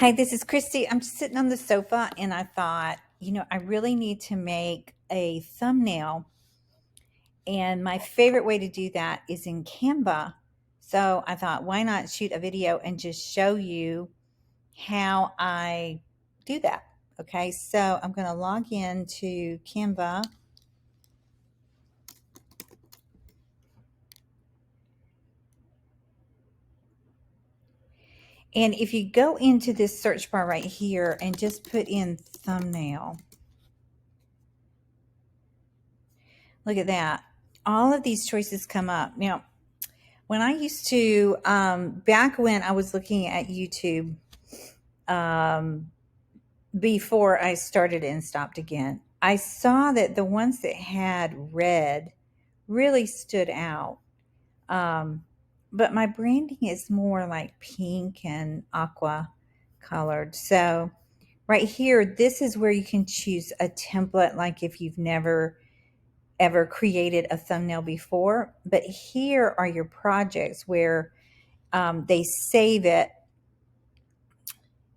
Hi, this is Christy. I'm just sitting on the sofa and I thought, I really need to make a thumbnail. And my favorite way to do that is in Canva. So I thought, why not shoot a video and just show you how I do that? Okay, so I'm going to log into Canva. And if you go into this search bar right here and just put in thumbnail, look at that. All of these choices come up. Now, when I used to, back when I was looking at YouTube, um, before I started and stopped again, I saw that the ones that had red really stood out. Um, but my branding is more like pink and aqua colored. So right here, this is where you can choose a template, like if you've never ever created a thumbnail before. But here are your projects where they save it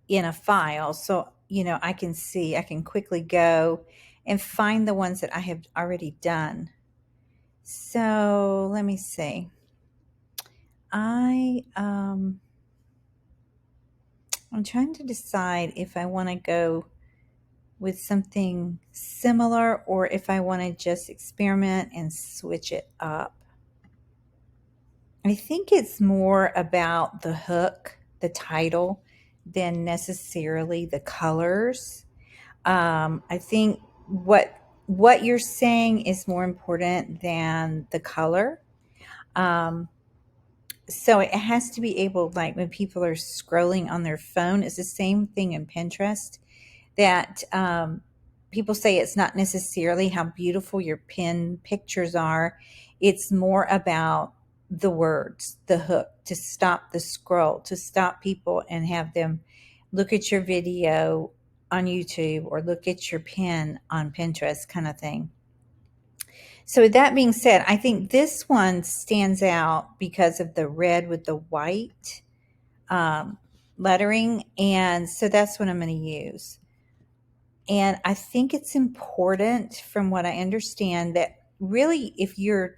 in a file. So, I can see, I can quickly go and find the ones that I have already done. So let me see. I'm trying to decide if I want to go with something similar or if I want to just experiment and switch it up. I think it's more about the hook, the title, than necessarily the colors. I think what you're saying is more important than the color. Um, so it has to be able, like when people are scrolling on their phone, it's the same thing in Pinterest that people say it's not necessarily how beautiful your pin pictures are. It's more about the words, the hook, to stop the scroll, to stop people and have them look at your video on YouTube or look at your pin on Pinterest, kind of thing. So, with that being said, I think this one stands out because of the red with the white um, lettering. And so that's what I'm going to use. And I think it's important, from what I understand, that really, if you're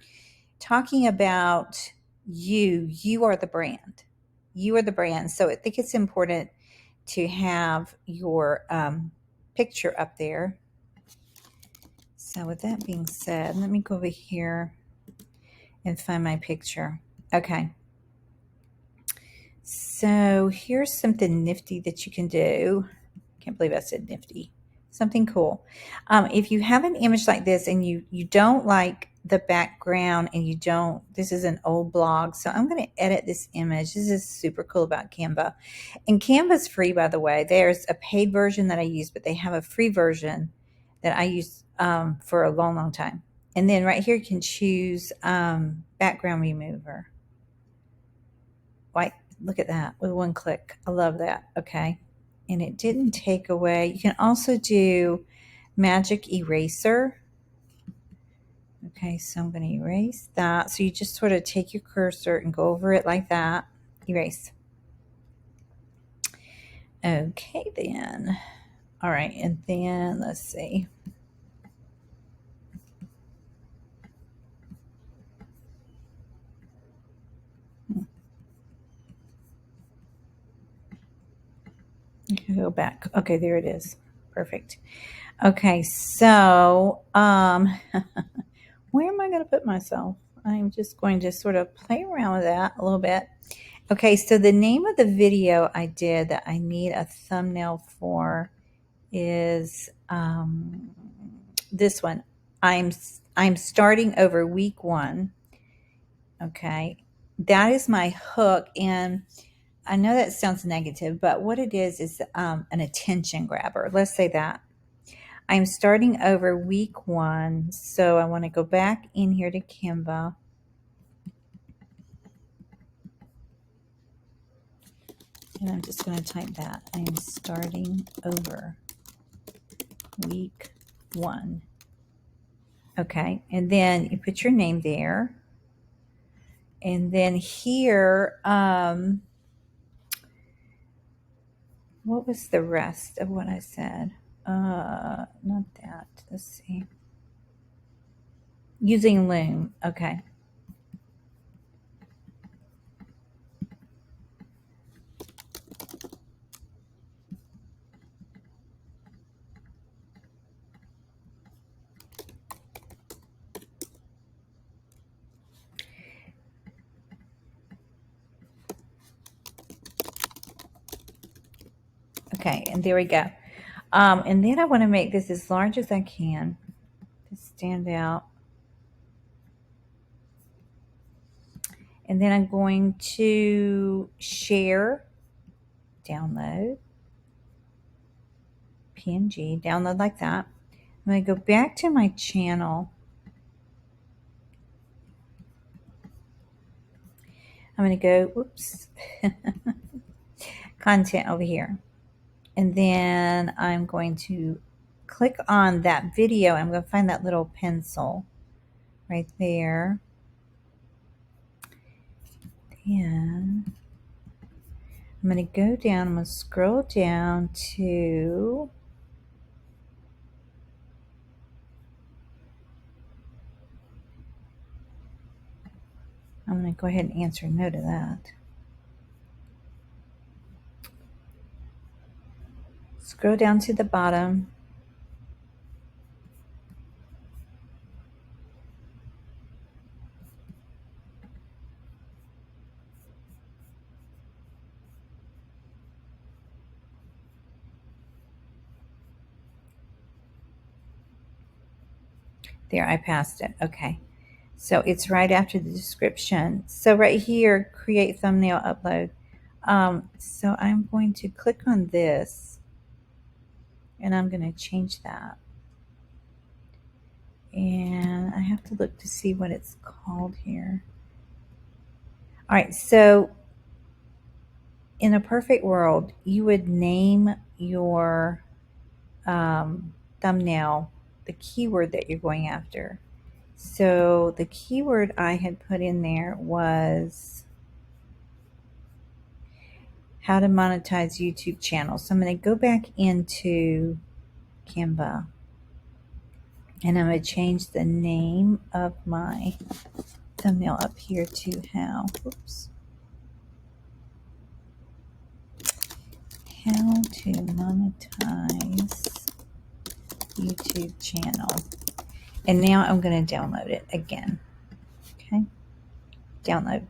talking about you are the brand. You are the brand. So I think it's important to have your picture up there. So, with that being said, let me go over here and find my picture. Okay. So, here's something nifty that you can do. Can't believe I said nifty. Something cool. If you have an image like this and you don't like the background and you don't, this is an old blog, so I'm going to edit this image. This is super cool about Canva. And Canva's free, by the way. There's a paid version that I use, but they have a free version that I use for a long, long time. And then right here you can choose background remover. White, look at that with one click. I love that. Okay. And it didn't take away. You can also do magic eraser. Okay, so I'm going to erase that. So you just sort of take your cursor and go over it like that. Erase. Okay, then. All right, and then let's see. Go back. Okay, there it is. Perfect. Okay, so where am I going to put myself? I'm just going to sort of play around with that a little bit. Okay, so the name of the video I did that I need a thumbnail for is this one. I'm starting over week 1. Okay, that is my hook, and I know that sounds negative, but what it is an attention grabber. Let's say that. I'm starting over week 1, so I want to go back in here to Canva. And I'm just going to type that. I am starting over week 1. Okay, and then you put your name there. And then here, What was the rest of what I said? Not that. Let's see. Using Loom. Okay. Okay, and there we go. And then I want to make this as large as I can to stand out. And then I'm going to share, download, PNG, download like that. I'm going to go back to my channel. I'm going to go, whoops, content over here. And then I'm going to click on that video. I'm going to find that little pencil right there. And I'm going to go down. I'm going to scroll down to I'm going to go ahead and answer no to that. Scroll down to the bottom. There, I passed it. Okay. So it's right after the description. So right here, create thumbnail upload. So I'm going to click on this and I'm going to change that. And I have to look to see what it's called here. All right. So in a perfect world, you would name your thumbnail the keyword that you're going after. So the keyword I had put in there was how to monetize YouTube channels. So I'm going to go back into Canva and I'm going to change the name of my thumbnail up here to how to monetize YouTube channel. And now I'm going to download it again. Okay. Download.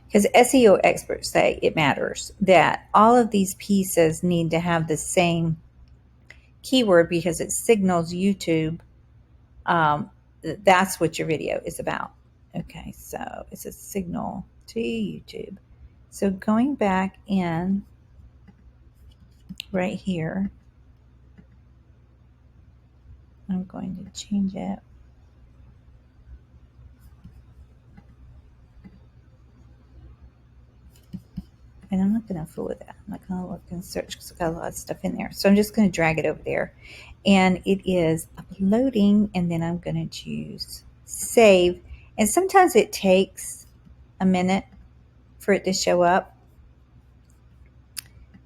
Because SEO experts say it matters that all of these pieces need to have the same keyword because it signals YouTube that's what your video is about. Okay, so it's a signal to YouTube. So going back in right here, I'm going to change it. And I'm not going to fool with that. I'm not going to look and search because I've got a lot of stuff in there. So I'm just going to drag it over there. And it is uploading. And then I'm going to choose save. And sometimes it takes a minute for it to show up.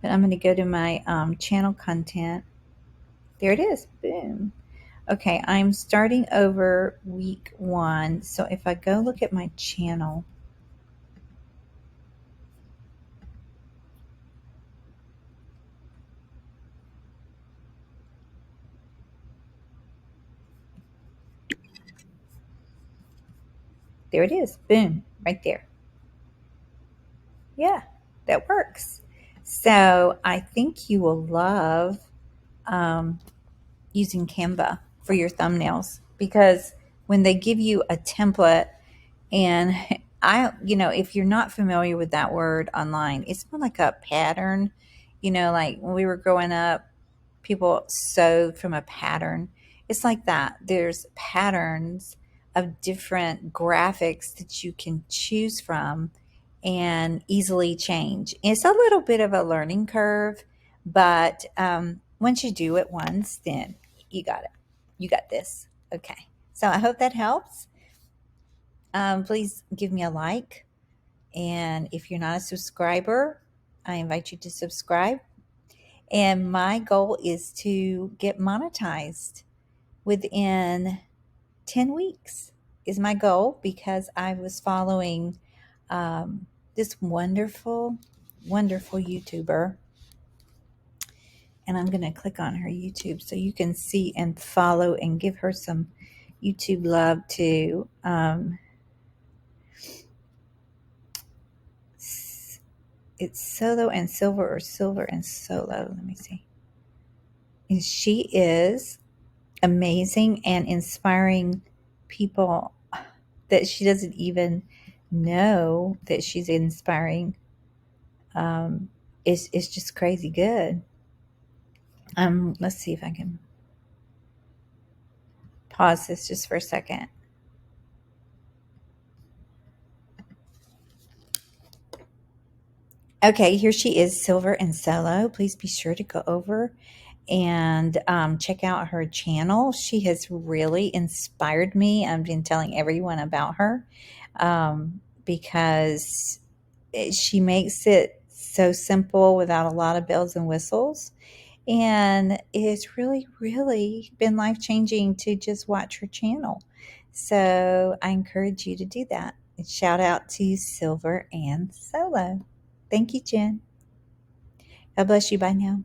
But I'm going to go to my channel content. There it is. Boom. Okay, I'm starting over week 1. So if I go look at my channel, there it is. Boom, right there. Yeah, that works. So I think you will love using Canva for your thumbnails because when they give you a template and if you're not familiar with that word online, it's more like a pattern. Like when we were growing up, people sewed from a pattern. It's like that. There's patterns of different graphics that you can choose from and easily change. It's a little bit of a learning curve, but once you do it once, then you got it. You got this. Okay. So I hope that helps. Please give me a like. And if you're not a subscriber, I invite you to subscribe. And my goal is to get monetized within 10 weeks is my goal, because I was following this wonderful, wonderful YouTuber. And I'm going to click on her YouTube so you can see and follow and give her some YouTube love too. It's Solo and Silver, or Silver and Solo. Let me see. And she is amazing and inspiring people that she doesn't even know that she's inspiring. It's just crazy good. Let's see if I can pause this just for a second. Okay, here she is, Silver and Solo. Please be sure to go over and check out her channel. She has really inspired me. I've been telling everyone about her because she makes it so simple without a lot of bells and whistles. And it's really, really been life-changing to just watch her channel. So I encourage you to do that. And shout out to Silver and Solo. Thank you, Jen. God bless you. Bye now.